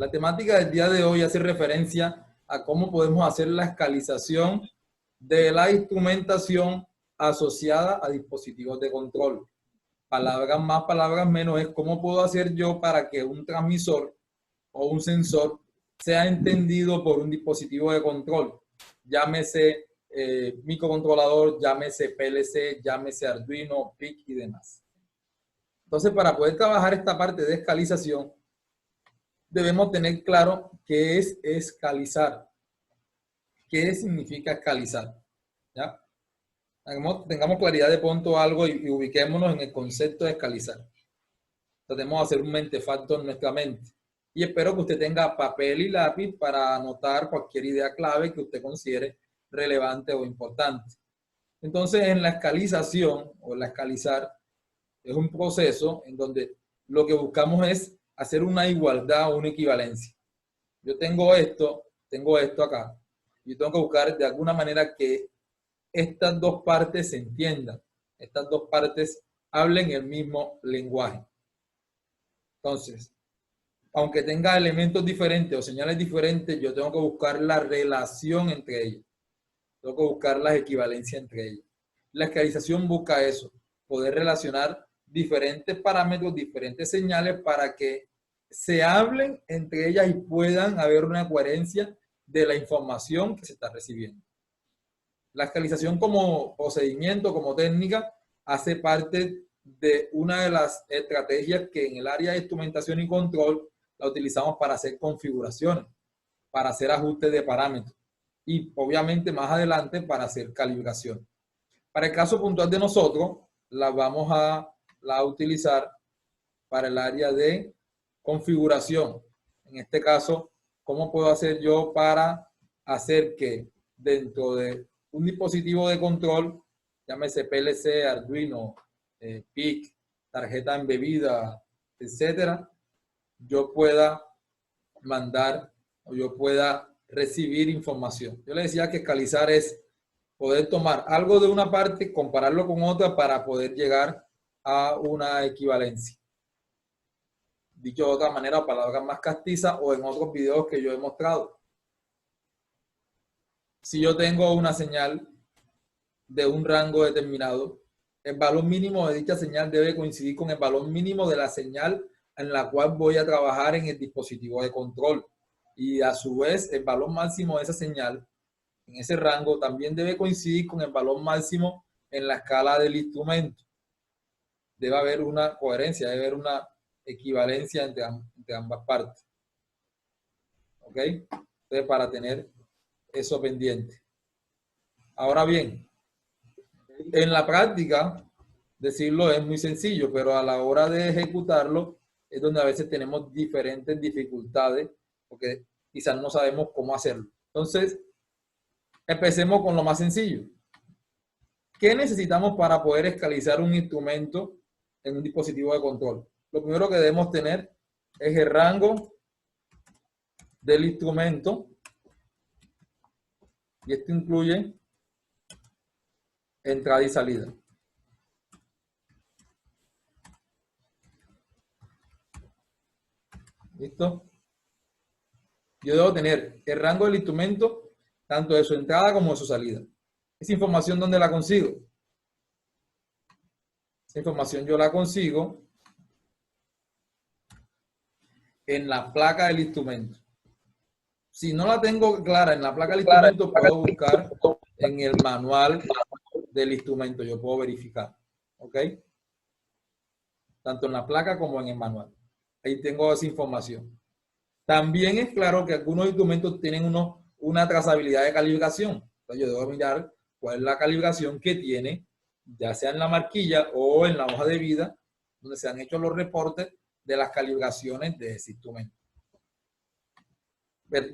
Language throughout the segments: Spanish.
La temática del día de hoy hace referencia a cómo podemos hacer la escalización de la instrumentación asociada a dispositivos de control. Palabras más, palabras menos, es cómo puedo hacer yo para que un transmisor o un sensor sea entendido por un dispositivo de control. Llámese microcontrolador, llámese PLC, llámese Arduino, PIC y demás. Entonces, para poder trabajar esta parte de escalización, debemos tener claro qué es escalizar. ¿Qué significa escalizar? ¿Ya? Tengamos claridad de pronto algo y ubiquémonos en el concepto de escalizar. Tratemos de hacer un mentefacto en nuestra mente. Y espero que usted tenga papel y lápiz para anotar cualquier idea clave que usted considere relevante o importante. Entonces, en la escalización o la escalizar es un proceso en donde lo que buscamos es hacer una igualdad o una equivalencia. Yo tengo esto acá. Yo tengo que buscar de alguna manera que estas dos partes se entiendan. Estas dos partes hablen el mismo lenguaje. Entonces, aunque tenga elementos diferentes o señales diferentes, yo tengo que buscar la relación entre ellas. Tengo que buscar las equivalencias entre ellas. La escalización busca eso, poder relacionar diferentes parámetros, diferentes señales para que se hablen entre ellas y puedan haber una coherencia de la información que se está recibiendo. La escalización como procedimiento, como técnica, hace parte de una de las estrategias que en el área de instrumentación y control la utilizamos para hacer configuraciones, para hacer ajustes de parámetros y obviamente más adelante para hacer calibración. Para el caso puntual de nosotros, la vamos a utilizar para el área de configuración. En este caso, ¿cómo puedo hacer yo para hacer que dentro de un dispositivo de control, llámese PLC, Arduino, PIC, tarjeta embebida, etcétera, yo pueda mandar o yo pueda recibir información? Yo le decía que escalizar es poder tomar algo de una parte, compararlo con otra para poder llegar a una equivalencia. Dicho de otra manera, palabras más castizas o en otros videos que yo he mostrado. Si yo tengo una señal de un rango determinado, el valor mínimo de dicha señal debe coincidir con el valor mínimo de la señal en la cual voy a trabajar en el dispositivo de control. Y a su vez, el valor máximo de esa señal en ese rango también debe coincidir con el valor máximo en la escala del instrumento. Debe haber una coherencia, debe haber una equivalencia entre ambas partes. ¿Ok? Entonces, para tener eso pendiente. Ahora bien, en la práctica, decirlo es muy sencillo, pero a la hora de ejecutarlo es donde a veces tenemos diferentes dificultades porque quizás no sabemos cómo hacerlo. Entonces, empecemos con lo más sencillo. ¿Qué necesitamos para poder escalizar un instrumento en un dispositivo de control? Lo primero que debemos tener es el rango del instrumento y esto incluye entrada y salida. ¿Listo? Yo debo tener el rango del instrumento, tanto de su entrada como de su salida. Esa información, ¿dónde la consigo? Esa información yo la consigo en la placa del instrumento. Si no la tengo clara en la placa del instrumento, puedo buscar en el manual del instrumento. Yo puedo verificar. ¿Ok? Tanto en la placa como en el manual. Ahí tengo esa información. También es claro que algunos instrumentos tienen una trazabilidad de calibración. Entonces yo debo mirar cuál es la calibración que tiene, ya sea en la marquilla o en la hoja de vida, donde se han hecho los reportes de las calibraciones de ese instrumento.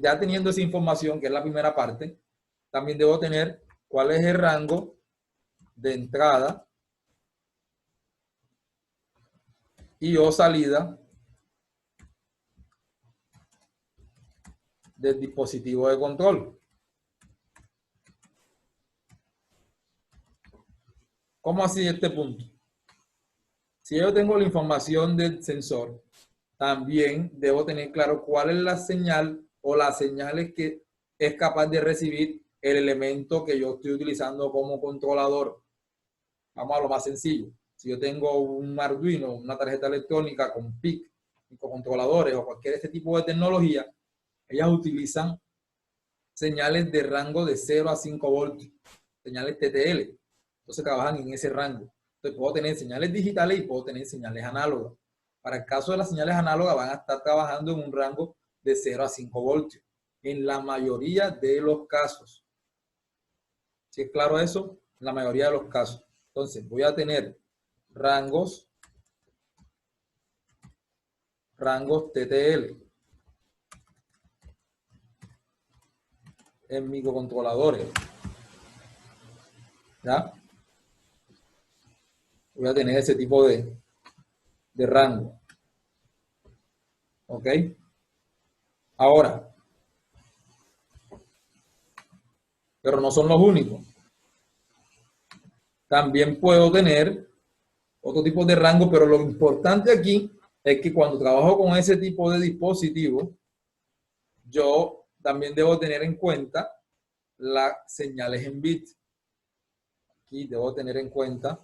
Ya teniendo esa información, que es la primera parte, también debo tener cuál es el rango de entrada y o salida del dispositivo de control. ¿Cómo así este punto? Si yo tengo la información del sensor, también debo tener claro cuál es la señal o las señales que es capaz de recibir el elemento que yo estoy utilizando como controlador. Vamos a lo más sencillo. Si yo tengo un Arduino, una tarjeta electrónica con PIC, microcontroladores o cualquier este tipo de tecnología, ellas utilizan señales de rango de 0 a 5 voltios, señales TTL. Entonces trabajan en ese rango. Entonces puedo tener señales digitales y puedo tener señales análogas. Para el caso de las señales análogas van a estar trabajando en un rango de 0 a 5 voltios, en la mayoría de los casos. ¿Sí es claro eso? En la mayoría de los casos. Entonces voy a tener rangos TTL en microcontroladores. ¿Ya? Voy a tener ese tipo de rango. ¿Ok? Ahora, pero no son los únicos. También puedo tener otro tipo de rango, pero lo importante aquí es que cuando trabajo con ese tipo de dispositivo, yo también debo tener en cuenta las señales en bit. Aquí debo tener en cuenta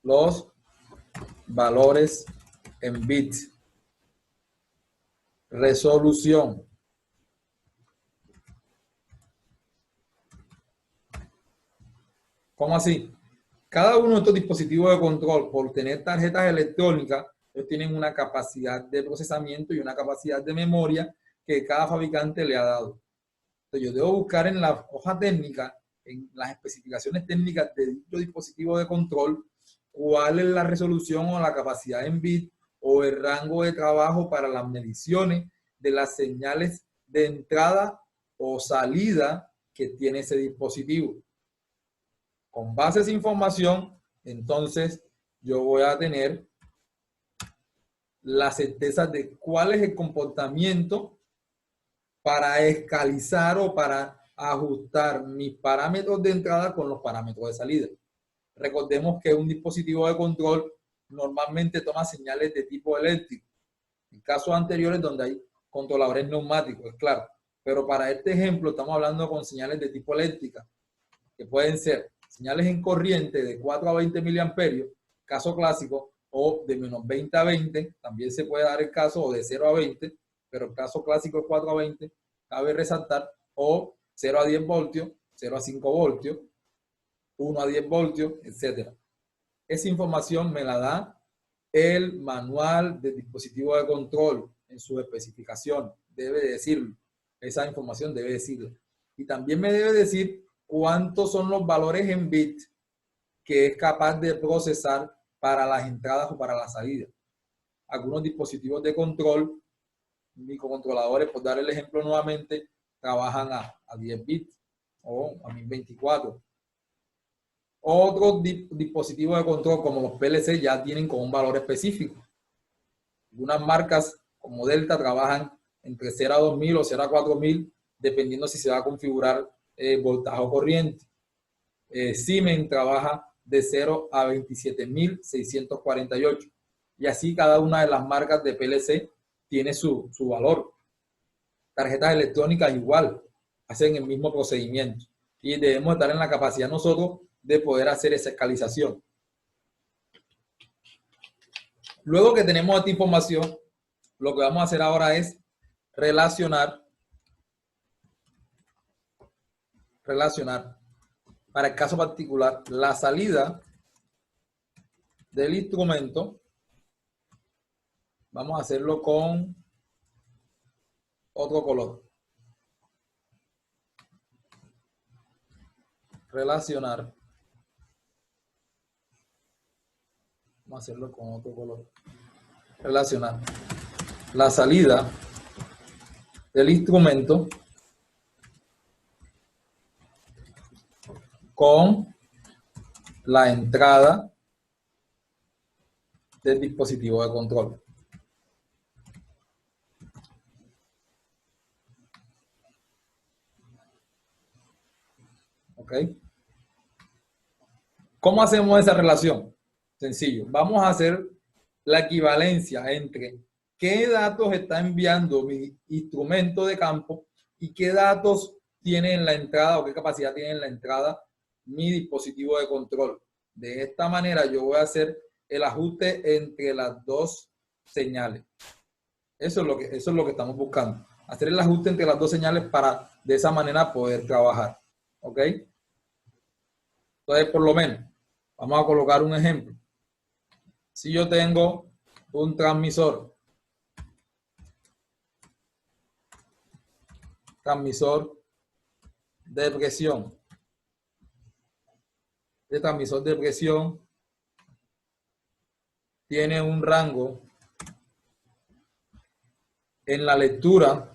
los valores en bit. Resolución. ¿Cómo así? Cada uno de estos dispositivos de control, por tener tarjetas electrónicas, ellos tienen una capacidad de procesamiento y una capacidad de memoria que cada fabricante le ha dado. Entonces, yo debo buscar en la hoja técnica, en las especificaciones técnicas de dicho dispositivo de control, cuál es la resolución o la capacidad en bit o el rango de trabajo para las mediciones de las señales de entrada o salida que tiene ese dispositivo. Con base a esa información, entonces yo voy a tener la certeza de cuál es el comportamiento para escalizar o para ajustar mis parámetros de entrada con los parámetros de salida. Recordemos que un dispositivo de control normalmente toma señales de tipo eléctrico. En casos anteriores donde hay controladores neumáticos, es claro. Pero para este ejemplo estamos hablando con señales de tipo eléctrica, que pueden ser señales en corriente de 4 a 20 miliamperios, caso clásico, o de menos 20 a 20, también se puede dar el caso, o de 0 a 20, pero el caso clásico es 4 a 20, cabe resaltar, o 0 a 10 voltios, 0 a 5 voltios, 1 a 10 voltios, etc. Esa información me la da el manual del dispositivo de control en su especificación. Debe decirlo. Esa información debe decirlo. Y también me debe decir cuántos son los valores en bit que es capaz de procesar para las entradas o para la salida. Algunos dispositivos de control, microcontroladores, por dar el ejemplo nuevamente, trabajan a 10 bits o a 1024. Otros dispositivos de control como los PLC ya tienen con un valor específico. Algunas marcas como Delta trabajan entre 0 a 2000 o 0 a 4000, dependiendo si se va a configurar voltaje o corriente. Siemens trabaja de 0 a 27.648. Y así cada una de las marcas de PLC tiene su valor. Tarjetas electrónicas igual, hacen el mismo procedimiento. Y debemos estar en la capacidad nosotros de poder hacer esa escalización. Luego que tenemos esta información, lo que vamos a hacer ahora es relacionar para el caso particular la salida del instrumento. Vamos a hacerlo con otro color. Relacionar. Vamos a hacerlo con otro color. Relacionar la salida del instrumento con la entrada del dispositivo de control. ¿Ok? ¿Cómo hacemos esa relación? Sencillo. Vamos a hacer la equivalencia entre qué datos está enviando mi instrumento de campo y qué datos tiene en la entrada o qué capacidad tiene en la entrada mi dispositivo de control. De esta manera yo voy a hacer el ajuste entre las dos señales. Eso es lo que estamos buscando. Hacer el ajuste entre las dos señales para de esa manera poder trabajar. ¿Ok? Entonces, por lo menos, vamos a colocar un ejemplo. Si yo tengo un transmisor de presión, este transmisor de presión tiene un rango en la lectura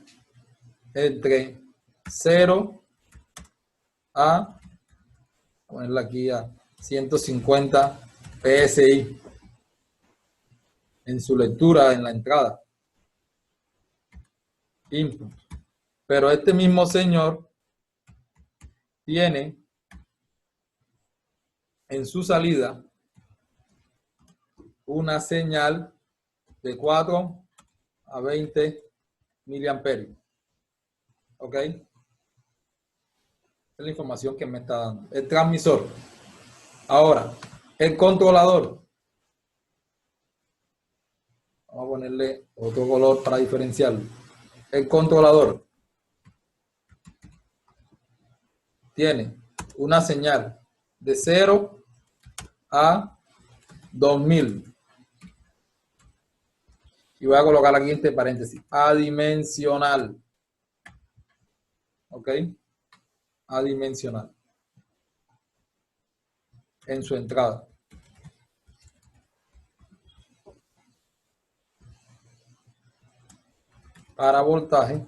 entre 0 a, ponerla aquí a 150 PSI en su lectura en la entrada input. Pero este mismo señor tiene en su salida una señal de 4 a 20 miliamperios. ¿Ok? Esa es la información que me está dando el transmisor. Ahora, el controlador. Vamos a ponerle otro color para diferenciarlo. El controlador tiene una señal de 0 a 2000. Y voy a colocar aquí entre paréntesis, adimensional. ¿Ok? Adimensional. En su entrada. Para voltaje.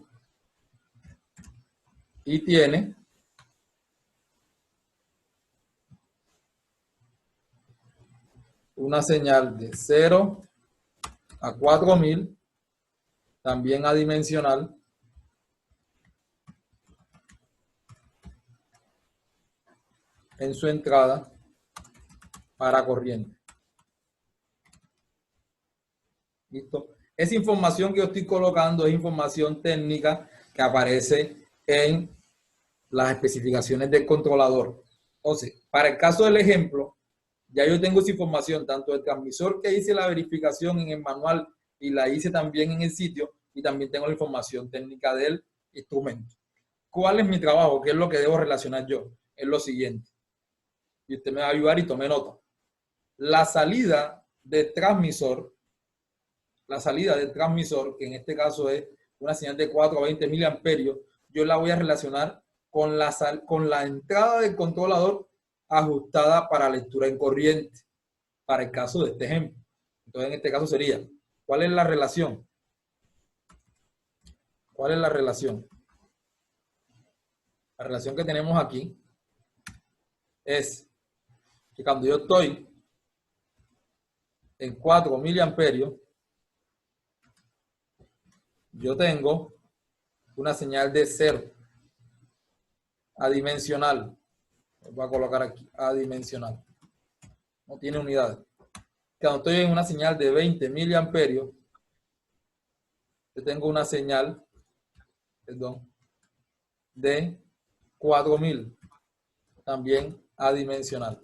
Y tiene una señal de 0 a 4000, también adimensional, en su entrada para corriente. ¿Listo? Esa información que yo estoy colocando es información técnica que aparece en las especificaciones del controlador. Entonces, para el caso del ejemplo, ya yo tengo esa información, tanto del transmisor que hice la verificación en el manual y la hice también en el sitio, y también tengo la información técnica del instrumento. ¿Cuál es mi trabajo? ¿Qué es lo que debo relacionar yo? Es lo siguiente. Y usted me va a ayudar y tome nota. La salida del transmisor, que en este caso es una señal de 4 a 20 miliamperios, yo la voy a relacionar con la entrada del controlador ajustada para lectura en corriente, para el caso de este ejemplo. Entonces, en este caso sería, ¿cuál es la relación? ¿Cuál es la relación? La relación que tenemos aquí es que cuando yo estoy en 4 miliamperios, yo tengo una señal de 0 adimensional. Voy a colocar aquí adimensional. No tiene unidades. Cuando estoy en una señal de 20 miliamperios, yo tengo una señal, de 4000, también adimensional.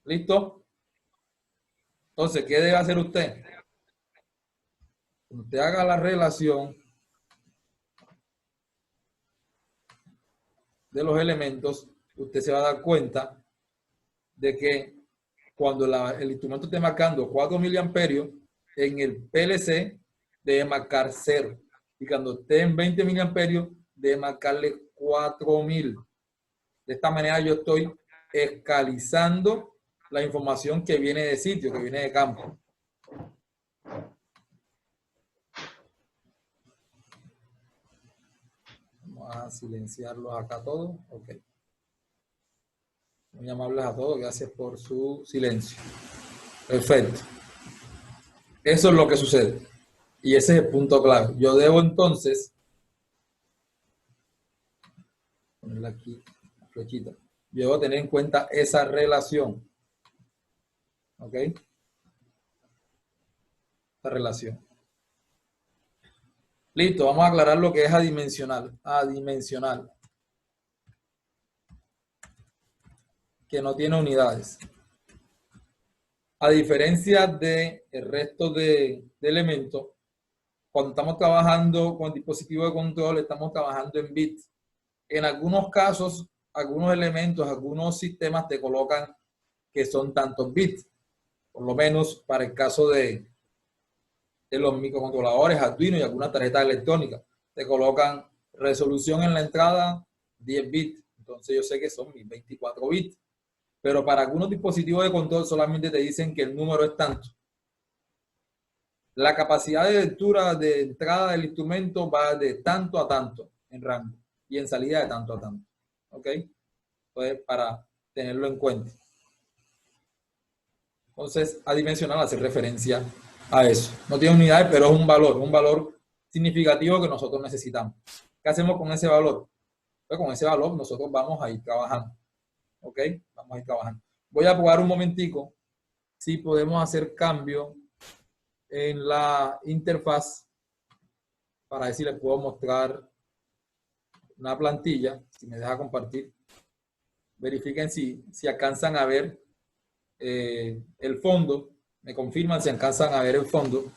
¿Listo? Entonces, ¿qué debe hacer usted? Cuando usted haga la relación de los elementos, usted se va a dar cuenta de que cuando el instrumento esté marcando 4 miliamperios, en el PLC debe marcar 0. Y cuando esté en 20 miliamperios, debe marcarle 4000. De esta manera yo estoy escalizando la información que viene de sitio, que viene de campo. Vamos a silenciarlos acá todos. Ok. Muy amables a todos. Gracias por su silencio. Perfecto. Eso es lo que sucede. Y ese es el punto clave. Yo debo entonces ponerle aquí la flechita. Yo debo tener en cuenta esa relación. ¿Ok? esta relación. Listo, vamos a aclarar lo que es adimensional. Adimensional. Que no tiene unidades. A diferencia del resto de elementos, cuando estamos trabajando con dispositivos de control, estamos trabajando en bits. En algunos casos, algunos elementos, algunos sistemas te colocan que son tantos bits. Por lo menos para el caso de los microcontroladores, Arduino y algunas tarjetas electrónicas. Te colocan resolución en la entrada 10 bits. Entonces yo sé que son 1024 bits. Pero para algunos dispositivos de control solamente te dicen que el número es tanto. La capacidad de lectura de entrada del instrumento va de tanto a tanto en rango y en salida de tanto a tanto. ¿Ok? Entonces, para tenerlo en cuenta. Entonces, adimensional hace referencia a eso. No tiene unidades, pero es un valor significativo que nosotros necesitamos. ¿Qué hacemos con ese valor? Pues con ese valor nosotros vamos a ir trabajando. ¿Ok? Vamos a ir trabajando. Voy a probar un momentico si podemos hacer cambio en la interfaz para ver si les puedo mostrar una plantilla. Si me deja compartir, verifiquen si alcanzan a ver el fondo. Me confirman si alcanzan a ver el fondo.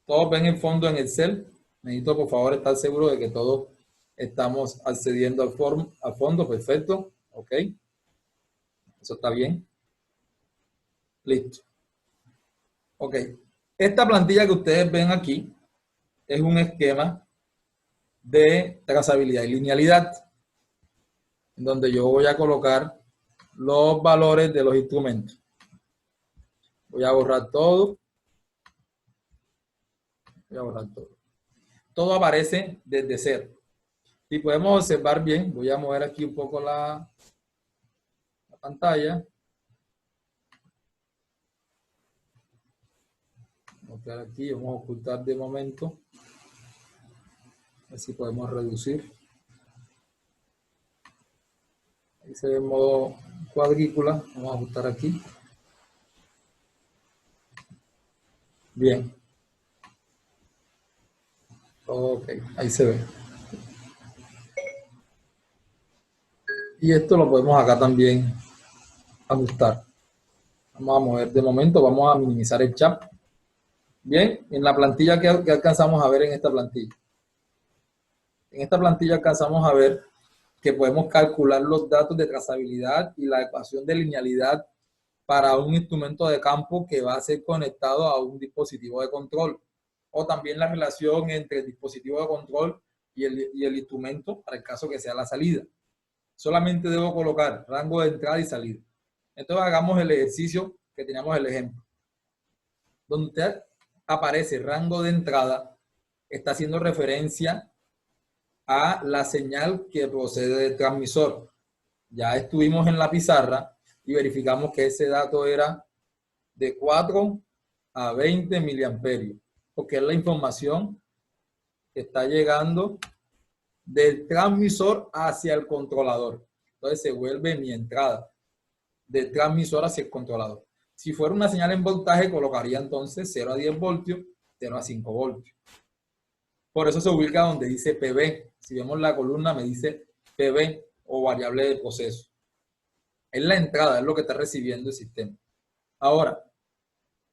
Todos ven el fondo en Excel. Necesito por favor estar seguro de que todos estamos accediendo al fondo. Perfecto. Ok. Eso está bien. Listo. Ok. Esta plantilla que ustedes ven aquí es un esquema de trazabilidad y linealidad, en donde yo voy a colocar los valores de los instrumentos. Voy a borrar todo. Voy a borrar todo. Todo aparece desde cero. Si podemos observar bien, voy a mover aquí un poco la pantalla. Vamos a aquí, vamos a ocultar de momento. A ver si podemos reducir. Ahí se ve en modo cuadrícula. Vamos a ajustar aquí. Bien. Ok, ahí se ve. Y esto lo podemos acá también ajustar. Vamos a mover de momento, vamos a minimizar el chat. Bien, en la plantilla que alcanzamos a ver en esta plantilla. En esta plantilla alcanzamos a ver que podemos calcular los datos de trazabilidad y la ecuación de linealidad para un instrumento de campo que va a ser conectado a un dispositivo de control. O también la relación entre el dispositivo de control y el instrumento para el caso que sea la salida. Solamente debo colocar rango de entrada y salida. Entonces hagamos el ejercicio que teníamos el ejemplo. Donde usted aparece rango de entrada, está haciendo referencia a la señal que procede del transmisor. Ya estuvimos en la pizarra y verificamos que ese dato era de 4 a 20 miliamperios, porque es la información que está llegando del transmisor hacia el controlador. Entonces se vuelve mi entrada del transmisor hacia el controlador. Si fuera una señal en voltaje, colocaría entonces 0 a 10 voltios, 0 a 5 voltios. Por eso se ubica donde dice PB. Si vemos la columna, me dice PB o variable de proceso. Es la entrada, es lo que está recibiendo el sistema. Ahora,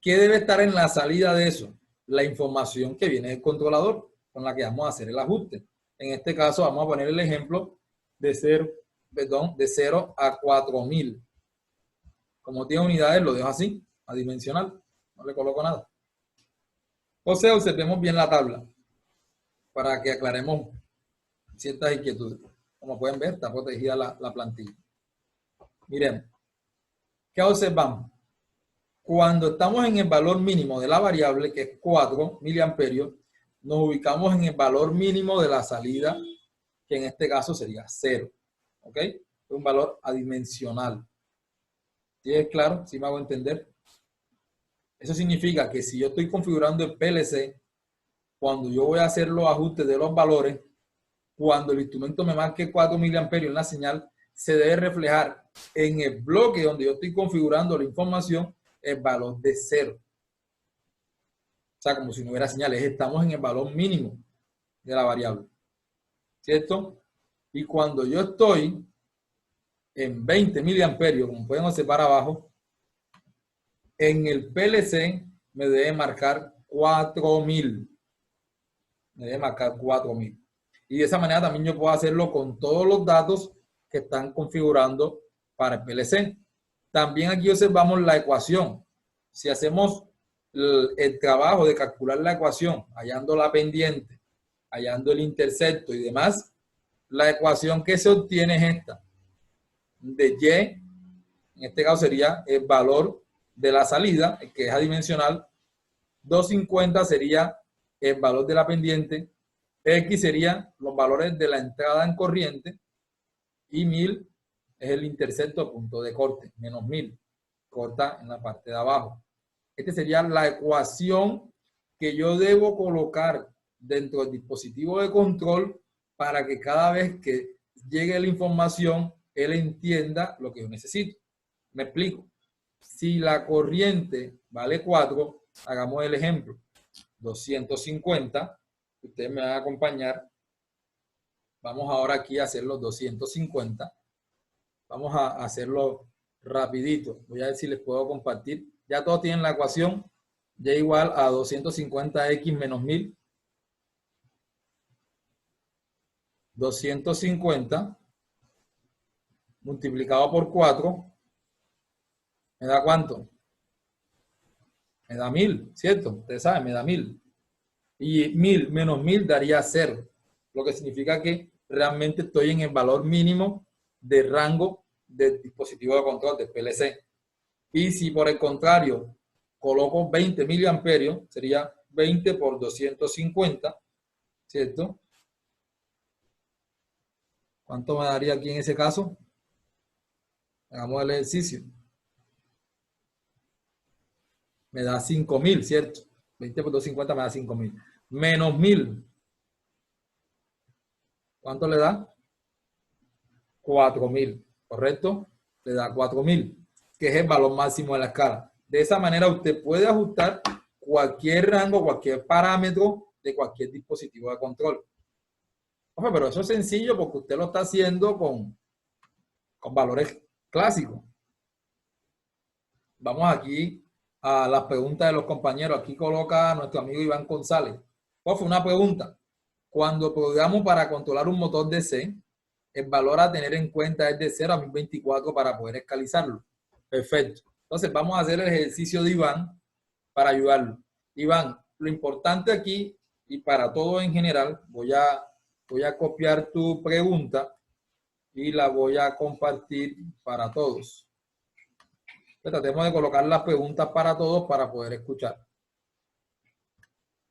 ¿qué debe estar en la salida de eso? La información que viene del controlador, con la que vamos a hacer el ajuste. En este caso, vamos a poner el ejemplo de 0 a 4000. Como tiene unidades, lo dejo así, adimensional. No le coloco nada. Entonces, observemos bien la tabla para que aclaremos ciertas inquietudes. Como pueden ver, está protegida la plantilla. Miren, ¿qué observamos? Cuando estamos en el valor mínimo de la variable, que es 4 miliamperios, nos ubicamos en el valor mínimo de la salida, que en este caso sería 0. ¿Ok? Es un valor adimensional. ¿Sí es claro? ¿Sí me hago entender? Eso significa que si yo estoy configurando el PLC, cuando yo voy a hacer los ajustes de los valores, cuando el instrumento me marque 4 miliamperios en la señal, se debe reflejar en el bloque donde yo estoy configurando la información el valor de 0. O sea, como si no hubiera señales. Estamos en el valor mínimo de la variable. ¿Cierto? Y cuando yo estoy en 20 miliamperios, como pueden observar abajo, en el PLC me debe marcar 4000. Me debe marcar 4000. Y de esa manera también yo puedo hacerlo con todos los datos que están configurando para el PLC. También aquí observamos la ecuación. Si hacemos el trabajo de calcular la ecuación, hallando la pendiente, hallando el intercepto y demás, la ecuación que se obtiene es esta. De Y, en este caso sería el valor de la salida, que es adimensional. 250 sería el valor de la pendiente. X serían los valores de la entrada en corriente. Y 1000 es el intercepto punto de corte, menos 1000. Corta en la parte de abajo. Esta sería la ecuación que yo debo colocar dentro del dispositivo de control para que cada vez que llegue la información, él entienda lo que yo necesito. Me explico. Si la corriente vale 4, hagamos el ejemplo. 250, ustedes me van a acompañar. Vamos ahora aquí a hacer los 250. Vamos a hacerlo rapidito. Voy a ver si les puedo compartir. Ya todos tienen la ecuación. Y igual a 250x menos 1000. 250 multiplicado por 4 me da ¿cuánto? Me da 1000, ¿cierto? Ustedes saben, me da 1000. Y 1000 menos 1000 daría 0. Lo que significa que realmente estoy en el valor mínimo de rango del dispositivo de control del PLC. Y si por el contrario coloco 20 miliamperios, sería 20 por 250, ¿cierto? ¿Cuánto me daría aquí en ese caso? Hagamos el ejercicio. Me da 5000, ¿cierto? 20 por 250 me da 5000. Menos 1000. ¿Cuánto le da? 4000, ¿correcto? Le da 4000, que es el valor máximo de la escala. De esa manera usted puede ajustar cualquier rango, cualquier parámetro de cualquier dispositivo de control. Ojo, pero eso es sencillo porque usted lo está haciendo con valores clásicos. Vamos aquí a las preguntas de los compañeros. Aquí coloca nuestro amigo Iván González. Profe, una pregunta. Cuando programamos para controlar un motor DC, el valor a tener en cuenta es de 0 a 1024 para poder escalizarlo. Perfecto. Entonces vamos a hacer el ejercicio de Iván para ayudarlo. Iván, lo importante aquí y para todo en general, voy a copiar tu pregunta y la voy a compartir para todos. Tratemos de colocar las preguntas para todos para poder escuchar.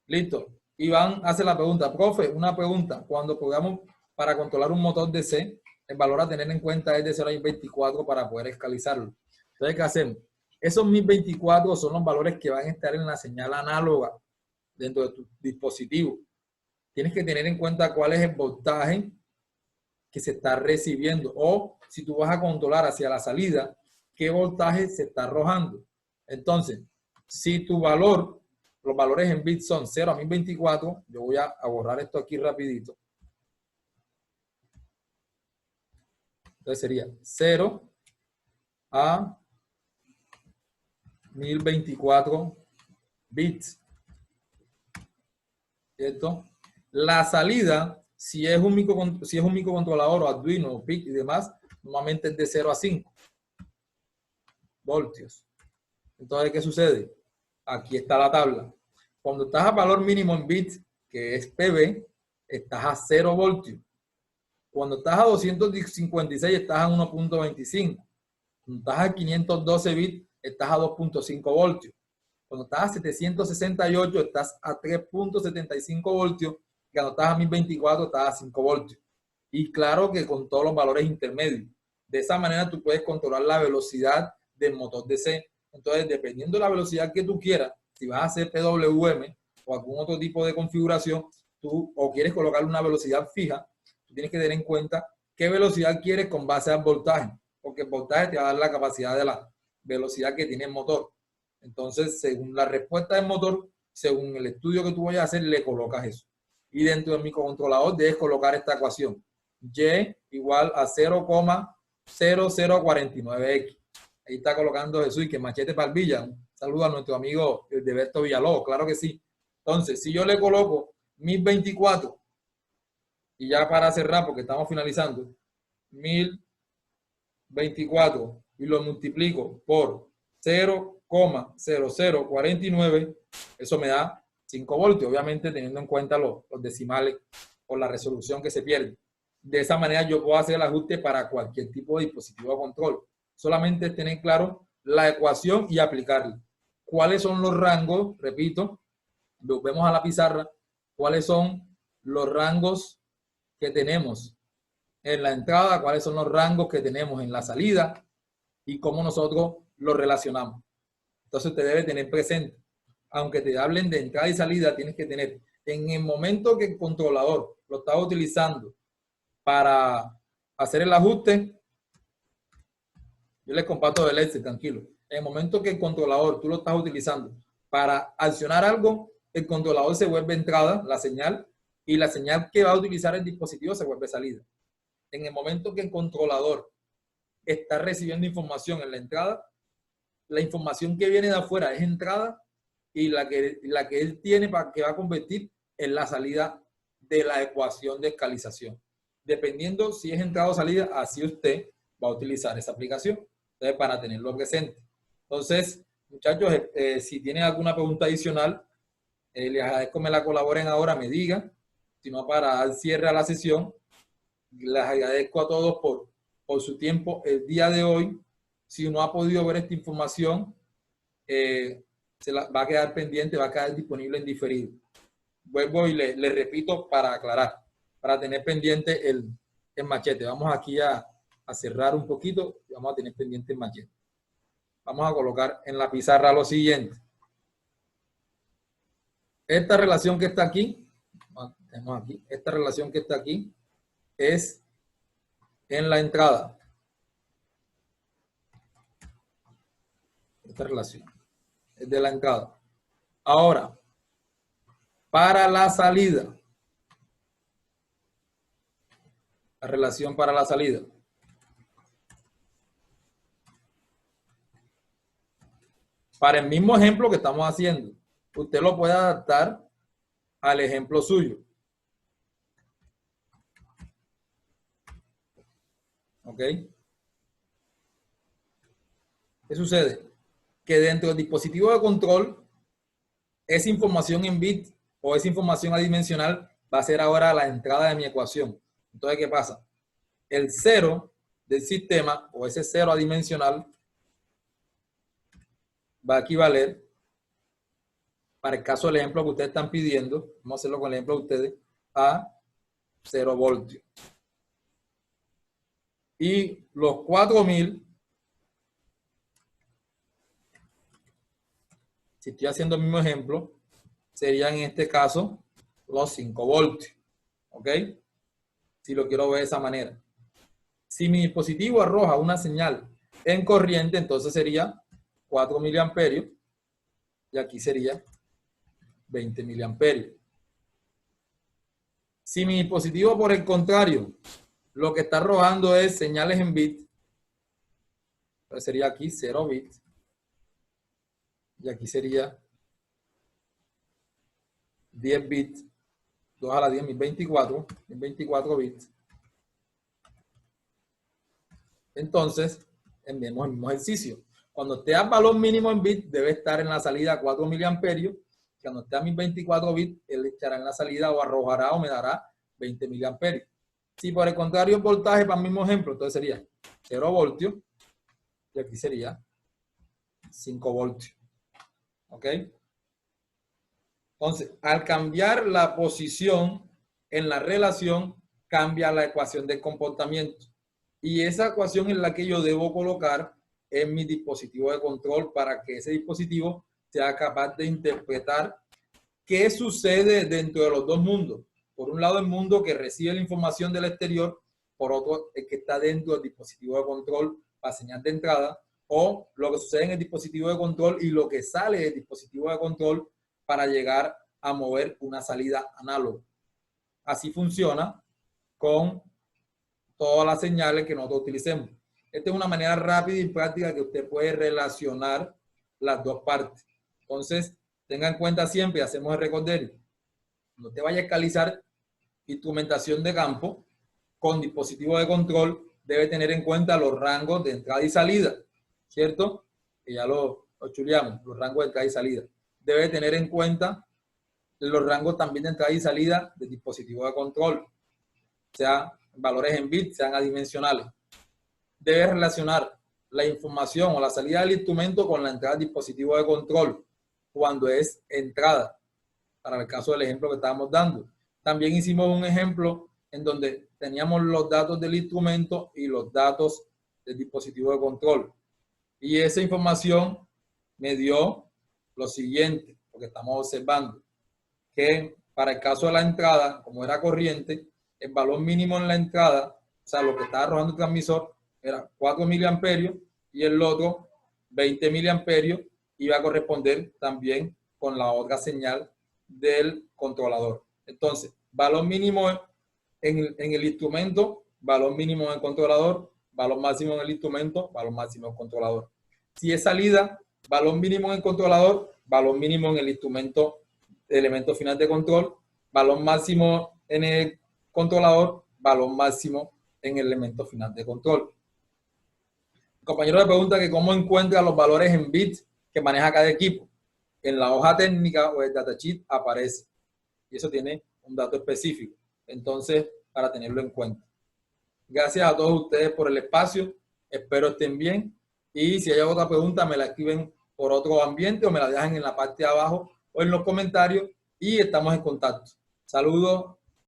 Listo. Iván hace la pregunta. Profe, una pregunta. Cuando programamos para controlar un motor DC, el valor a tener en cuenta es de 0 a 1024 para poder escalizarlo. Entonces, ¿qué hacemos? Esos 1024 son los valores que van a estar en la señal análoga dentro de tu dispositivo. Tienes que tener en cuenta cuál es el voltaje que se está recibiendo o si tú vas a controlar hacia la salida, qué voltaje se está arrojando. Entonces, si tu valor, los valores en bits son 0 a 1024, yo voy a borrar esto aquí rapidito. Entonces sería 0 a 1024 bits. ¿Cierto? La salida, si es un microcontrolador o Arduino o PIC y demás, normalmente es de 0 a 5 voltios. Entonces, ¿qué sucede? Aquí está la tabla. Cuando estás a valor mínimo en bits, que es PB, estás a 0 voltios. Cuando estás a 256, estás a 1.25. Cuando estás a 512 bits, estás a 2.5 voltios. Cuando estás a 768, estás a 3.75 voltios. Y cuando estás a 1024, estás a 5 voltios. Y claro que con todos los valores intermedios. De esa manera tú puedes controlar la velocidad del motor DC. Entonces, dependiendo de la velocidad que tú quieras, si vas a hacer PWM o algún otro tipo de configuración, tú o quieres colocar una velocidad fija, tienes que tener en cuenta qué velocidad quieres con base al voltaje, porque el voltaje te va a dar la capacidad de la velocidad que tiene el motor. Entonces, según la respuesta del motor, según el estudio que tú vayas a hacer, le colocas eso. Y dentro del microcontrolador debes colocar esta ecuación. Y igual a 0,0049x. Ahí está colocando Jesús y que machete para el Villa. Un saludo a nuestro amigo Alberto Villalobos, claro que sí. Entonces, si yo le coloco 1024, y ya para cerrar, porque estamos finalizando, 1024 y lo multiplico por 0,0049, eso me da 5 voltios, obviamente teniendo en cuenta los decimales o la resolución que se pierde. De esa manera yo puedo hacer el ajuste para cualquier tipo de dispositivo de control. Solamente es tener claro la ecuación y aplicarla. ¿Cuáles son los rangos? Repito, vemos a la pizarra, cuáles son los rangos que tenemos en la entrada, cuáles son los rangos que tenemos en la salida y cómo nosotros los relacionamos. Entonces usted debe tener presente, aunque te hablen de entrada y salida, tienes que tener, en el momento que el controlador lo está utilizando para hacer el ajuste, yo les comparto del Excel, tranquilo. En el momento que el controlador tú lo estás utilizando para accionar algo, el controlador se vuelve entrada, la señal, y la señal que va a utilizar el dispositivo se vuelve salida. En el momento que el controlador está recibiendo información en la entrada, la información que viene de afuera es entrada y la que él tiene que va a convertir en la salida de la ecuación de escalización. Dependiendo si es entrada o salida, así usted va a utilizar esa aplicación. Entonces, para tenerlo presente. Entonces, muchachos, si tienen alguna pregunta adicional, les agradezco que me la colaboren ahora, me digan. Si no, para dar cierre a la sesión, les agradezco a todos por su tiempo el día de hoy. Si no ha podido ver esta información, se la va a quedar pendiente, va a quedar disponible en diferido. Vuelvo y le repito para aclarar, para tener pendiente el machete. Vamos aquí a cerrar un poquito y vamos a tener pendiente el machete. Vamos a colocar en la pizarra lo siguiente. Esta relación que está aquí, tenemos aquí, esta relación que está aquí es en la entrada. Esta relación es de la entrada. Ahora, para la salida, la relación para la salida. Para el mismo ejemplo que estamos haciendo, usted lo puede adaptar al ejemplo suyo. ¿Ok? ¿Qué sucede? Que dentro del dispositivo de control, esa información en bit o esa información adimensional va a ser ahora la entrada de mi ecuación. Entonces, ¿qué pasa? El 0 del sistema o ese 0 adimensional va a equivaler, para el caso del ejemplo que ustedes están pidiendo, vamos a hacerlo con el ejemplo de ustedes, a 0 voltios. Y los 4000, si estoy haciendo el mismo ejemplo, serían en este caso los 5 voltios. ¿Ok? Si lo quiero ver de esa manera. Si mi dispositivo arroja una señal en corriente, entonces sería 4 miliamperios y aquí sería 20 miliamperios. Si mi dispositivo, por el contrario, lo que está arrojando es señales en bit, entonces sería aquí 0 bits y aquí sería 10 bits, 2 a la 10, 1024 bits. Entonces, enviemos el mismo ejercicio. Cuando esté al valor mínimo en bits, debe estar en la salida 4 miliamperios. Cuando esté a 1024 bits, él echará en la salida o arrojará o me dará 20 miliamperios. Si por el contrario el voltaje, para el mismo ejemplo, entonces sería 0 voltios y aquí sería 5 voltios. ¿Ok? Entonces, al cambiar la posición en la relación, cambia la ecuación del comportamiento. Y esa ecuación es la que yo debo colocar en mi dispositivo de control para que ese dispositivo sea capaz de interpretar qué sucede dentro de los dos mundos, Por un lado, el mundo que recibe la información del exterior, por otro, el que está dentro del dispositivo de control para señal de entrada, o lo que sucede en el dispositivo de control y lo que sale del dispositivo de control para llegar a mover una salida análoga. Así funciona con todas las señales que nosotros utilicemos. Esta es una manera rápida y práctica que usted puede relacionar las dos partes. Entonces, tenga en cuenta siempre, hacemos el recorder, no te vaya a escalizar instrumentación de campo con dispositivo de control, debe tener en cuenta los rangos de entrada y salida, ¿cierto? Que ya lo chuleamos, los rangos de entrada y salida. Debe tener en cuenta los rangos también de entrada y salida del dispositivo de control, sean valores en bits, sean adimensionales. Debe relacionar la información o la salida del instrumento con la entrada del dispositivo de control cuando es entrada, para el caso del ejemplo que estábamos dando. También hicimos un ejemplo en donde teníamos los datos del instrumento y los datos del dispositivo de control. Y esa información me dio lo siguiente, porque estamos observando que para el caso de la entrada, como era corriente, el valor mínimo en la entrada, o sea, lo que estaba arrojando el transmisor, era 4 miliamperios y el otro 20 miliamperios, iba a corresponder también con la otra señal del controlador. Entonces, valor mínimo en el instrumento, valor mínimo en el controlador, valor máximo en el instrumento, valor máximo en el controlador. Si es salida, valor mínimo en el controlador, valor mínimo en el instrumento, elemento final de control, valor máximo en el controlador, valor máximo en el elemento final de control. El compañero le pregunta que cómo encuentra los valores en bits que maneja cada equipo. En la hoja técnica o el datasheet aparece. Y eso tiene un dato específico. Entonces, para tenerlo en cuenta. Gracias a todos ustedes por el espacio. Espero estén bien. Y si hay otra pregunta, me la escriben por otro ambiente o me la dejan en la parte de abajo o en los comentarios y estamos en contacto. Saludos.